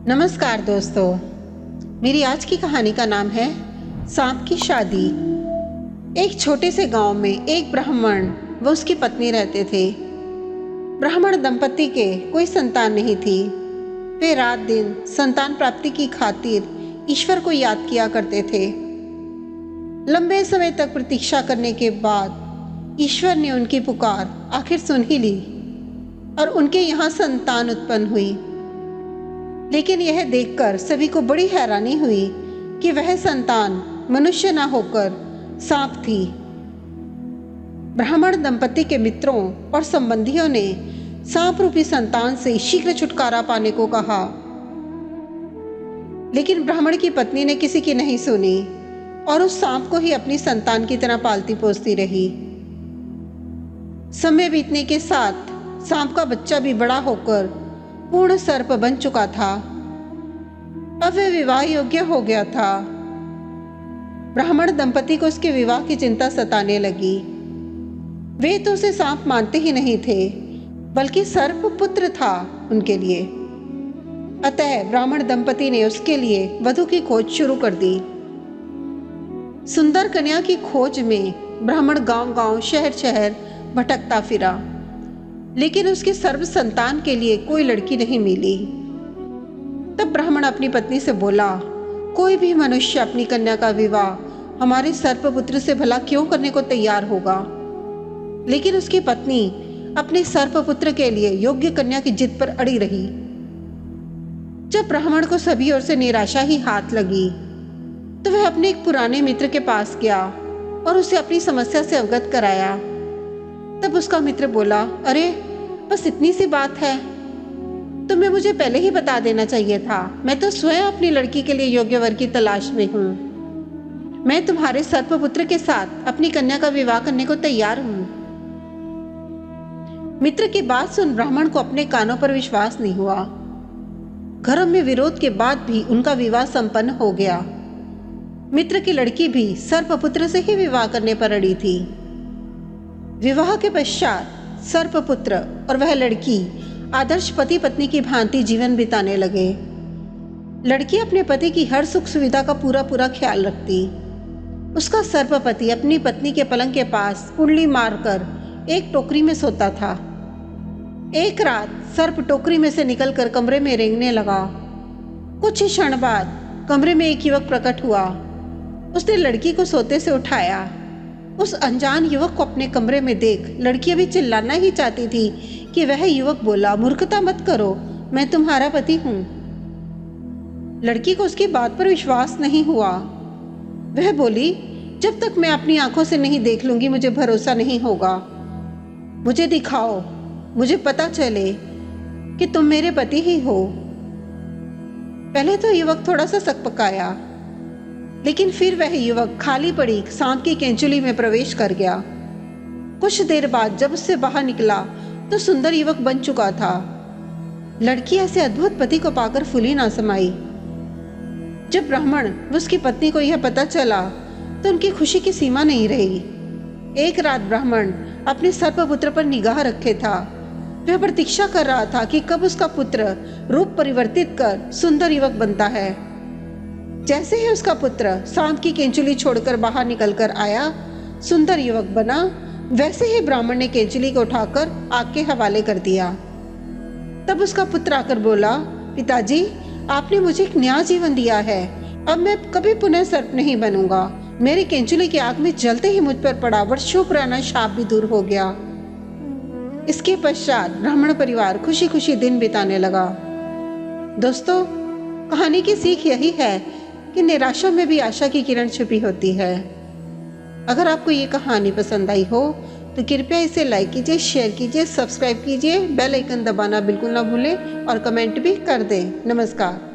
नमस्कार दोस्तों, मेरी आज की कहानी का नाम है सांप की शादी। एक छोटे से गांव में एक ब्राह्मण व उसकी पत्नी रहते थे। ब्राह्मण दंपति के कोई संतान नहीं थी। वे रात दिन संतान प्राप्ति की खातिर ईश्वर को याद किया करते थे। लंबे समय तक प्रतीक्षा करने के बाद ईश्वर ने उनकी पुकार आखिर सुन ही ली और उनके यहाँ संतान उत्पन्न हुई। लेकिन यह देखकर सभी को बड़ी हैरानी हुई कि वह संतान मनुष्य न होकर सांप थी। ब्राह्मण दंपति के मित्रों और संबंधियों ने सांप रूपी संतान से शीघ्र छुटकारा पाने को कहा, लेकिन ब्राह्मण की पत्नी ने किसी की नहीं सुनी और उस सांप को ही अपनी संतान की तरह पालती पोसती रही। समय बीतने के साथ सांप का बच्चा भी बड़ा होकर पूर्ण सर्प बन चुका था। अब वह विवाह योग्य हो गया था। ब्राह्मण दंपति को उसके विवाह की चिंता सताने लगी। वे तो उसे सांप मानते ही नहीं थे, बल्कि सर्प पुत्र था उनके लिए। अतः ब्राह्मण दंपति ने उसके लिए वधू की खोज शुरू कर दी। सुंदर कन्या की खोज में ब्राह्मण गांव-गांव, शहर-शहर भटकता फिरा, लेकिन उसके सर्व संतान के लिए कोई लड़की नहीं मिली। तब ब्राह्मण अपनी पत्नी से बोला, कोई भी मनुष्य अपनी कन्या का विवाह हमारे सर्पपुत्र से भला क्यों करने को तैयार होगा। लेकिन उसकी पत्नी अपने सर्पपुत्र के लिए योग्य कन्या की जिद पर अड़ी रही। जब ब्राह्मण को सभी ओर से निराशा ही हाथ लगी, तो वह अपने एक पुराने मित्र के पास गया और उसे अपनी समस्या से अवगत कराया। तब उसका मित्र बोला, अरे बस इतनी सी बात है, तुम्हें मुझे पहले ही बता देना चाहिए था। मैं तो स्वयं अपनी लड़की के लिए योग्य वर की तलाश में हूँ। मैं तुम्हारे सर्पपुत्र के साथ अपनी कन्या का विवाह करने को तैयार हूँ। मित्र की बात सुन ब्राह्मण को अपने कानों पर विश्वास नहीं हुआ। घरों में विरोध के बाद भी उनका विवाह संपन्न हो गया। मित्र की लड़की भी सर्पपुत्र से ही विवाह करने पर अड़ी थी। विवाह के पश्चात सर्पपुत्र और वह लड़की आदर्श पति पत्नी की भांति जीवन बिताने लगे। लड़की अपने पति की हर सुख सुविधा का पूरा ख्याल रखती। उसका सर्पपति अपनी पत्नी के पलंग के पास कुंडली मारकर एक टोकरी में सोता था। एक रात सर्प टोकरी में से निकलकर कमरे में रेंगने लगा। कुछ ही क्षण बाद कमरे में एक युवक प्रकट हुआ। उसने लड़की को सोते से उठाया। उस अनजान युवक को अपने कमरे में देख लड़की अभी चिल्लाना ही चाहती थी कि वह युवक बोला, मूर्खता मत करो, मैं तुम्हारा पति हूं। लड़की को उसकी बात पर विश्वास नहीं हुआ। वह बोली, जब तक मैं अपनी आंखों से नहीं देख लूंगी मुझे भरोसा नहीं होगा। मुझे दिखाओ, मुझे पता चले कि तुम मेरे पति ही हो। पहले तो युवक थोड़ा सा सकपकाया, लेकिन फिर वह युवक खाली पड़ी सांप की केंचुली में प्रवेश कर गया। कुछ देर बाद जब उससे बाहर निकला तो सुंदर युवक बन चुका था। लड़की ऐसे अद्भुत पति को पाकर फूली ना समाई। जब ब्राह्मण व उसकी पत्नी को यह पता चला तो उनकी खुशी की सीमा नहीं रही। एक रात ब्राह्मण अपने सर्पपुत्र पर निगाह रखे था। वह प्रतीक्षा कर रहा था कि कब उसका पुत्र रूप परिवर्तित कर सुंदर युवक बनता है। जैसे ही उसका पुत्र सांप की केंचुली छोड़कर बाहर निकलकर आया, सुंदर युवक बना, वैसे ही ब्राह्मण ने केंचुली को उठाकर आग के हवाले कर दिया। तब उसका पुत्र आकर बोला, पिताजी, आपने मुझे एक नया जीवन दिया है। अब मैं कभी पुनः सर्प नहीं बनूंगा। मेरी केंचुली की आग में जलते ही मुझ पर पड़ा वर्षों पुराना शाप भी दूर हो गया। इसके पश्चात ब्राह्मण परिवार खुशी खुशी दिन बिताने लगा। दोस्तों, कहानी की सीख यही है कि निराशा में भी आशा की किरण छुपी होती है। अगर आपको ये कहानी पसंद आई हो तो कृपया इसे लाइक कीजिए, शेयर कीजिए, सब्सक्राइब कीजिए, बेल आइकन दबाना बिल्कुल ना भूलें और कमेंट भी कर दें। नमस्कार।